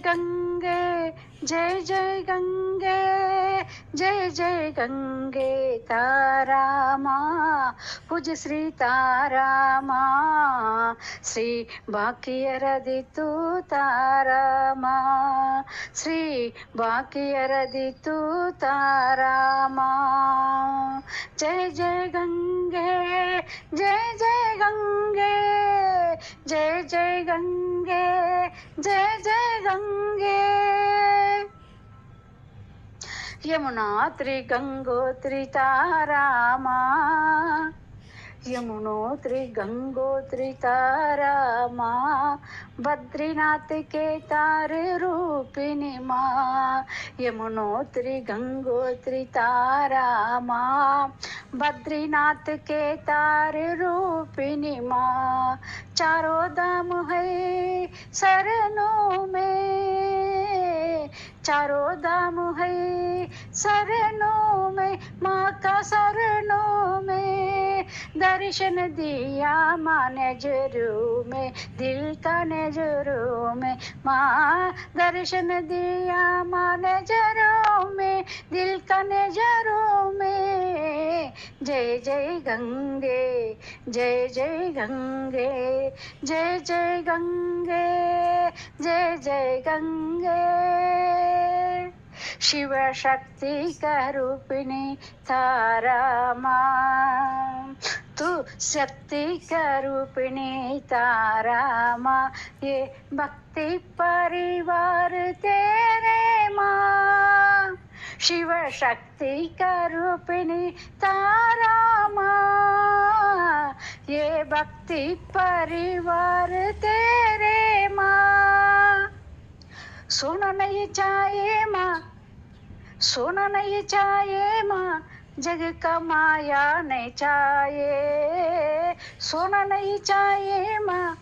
गंगे, जय जय गंगे, जय जय गंगे तारा माँ, पूज्य श्री तारा माँ, श्री भाग्यरदितु तारा माँ, श्री भाग्यरदितु तारा माँ। जय जय गंगे, जय जय गंगे, जय जय गंगे, जय जय गंगे। यमुनोत्री गंगोत्री तारा माँ, यमुनोत्री गंगोत्री तारा माँ, बद्रीनाथ के तार रूपिणी माँ। यमुनोत्री गंगोत्री तारा माँ, बद्रीनाथ के तार रूपिणी माँ। चारों धाम है शरणों में, चारों धाम है शरणों में, माँ का शरणों में। दर्शन दिया माँ नजरों में, दिल का नजरों में, माँ दर्शन दिया माँ नजरों में, दिल का नजरों में। जय जय गंगे, जय जय गंगे, जय जय गंगे, जय जय गंगे। शिव शक्ति का रूपिणी तारा माँ, तू शक्ति का रूपिणी तारा माँ। ये भक्ति परिवार तेरे माँ, शिव शक्ति का रूपिणी तारा माँ। ये भक्ति परिवार तेरे माँ। सोना नहीं चाहिए माँ, सोना नहीं चाहिए माँ, जग का माया नहीं चाहिए। सोना नहीं चाहिए माँ,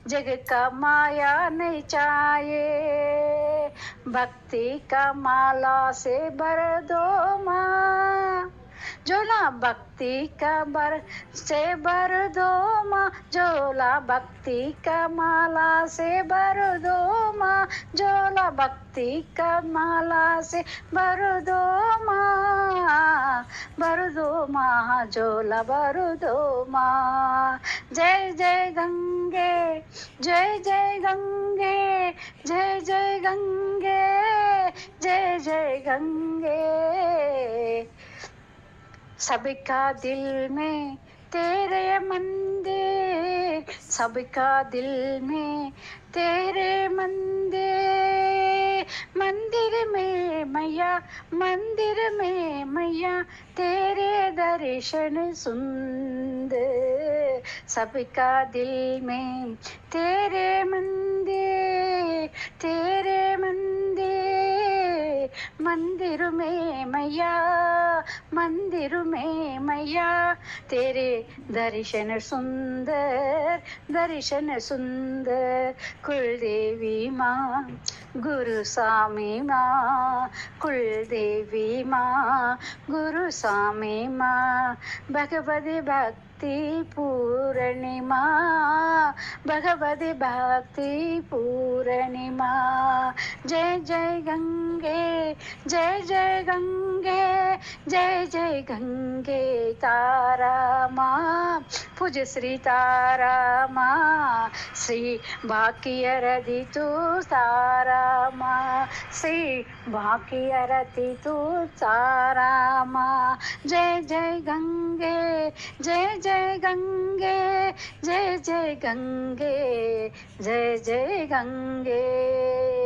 जग का माया नहीं चाहिए। भक्ति का माला से भर दो माँ, झोला भक्ति का बर से भर दो माँ, झोला भक्ति का माला से भर दो माँ, झोला भक्ति का माला से भर दो माँ, भर दो माँ, झोला भर दो माँ। जय जय गंगे, जय जय गंगे, जय जय गंगे, जय जय गंगे। सबका दिल में तेरे मंदिर, सबका दिल में तेरे मंदिर। मंदिर में मैया, मंदिर में मैया, तेरे दर्शन सुंदर। सबका दिल में तेरे मंदिर, तेरे मंदिर। मंदिर में मैया, मंदिर में मैया, तेरे दर्शन सुंदर, दर्शन सुंदर। कुलदेवी माँ, गुरु स्वामी माँ, कुलदेवी माँ, गुरु स्वामी माँ। भगवती भक्ति पूर्णिमा, भगवती भक्ति पूर्णिमा। जय जय गंगे, जय जय गंगे, जय जय गंगे तारा माँ, पूज्य श्री तारा माँ, श्री भाग्यरदितु तारा माँ, श्री भाग्यरदितु तारा माँ। जय जय गंगे, जय जय गंगे, जय जय गंगे, जय जय गंगे।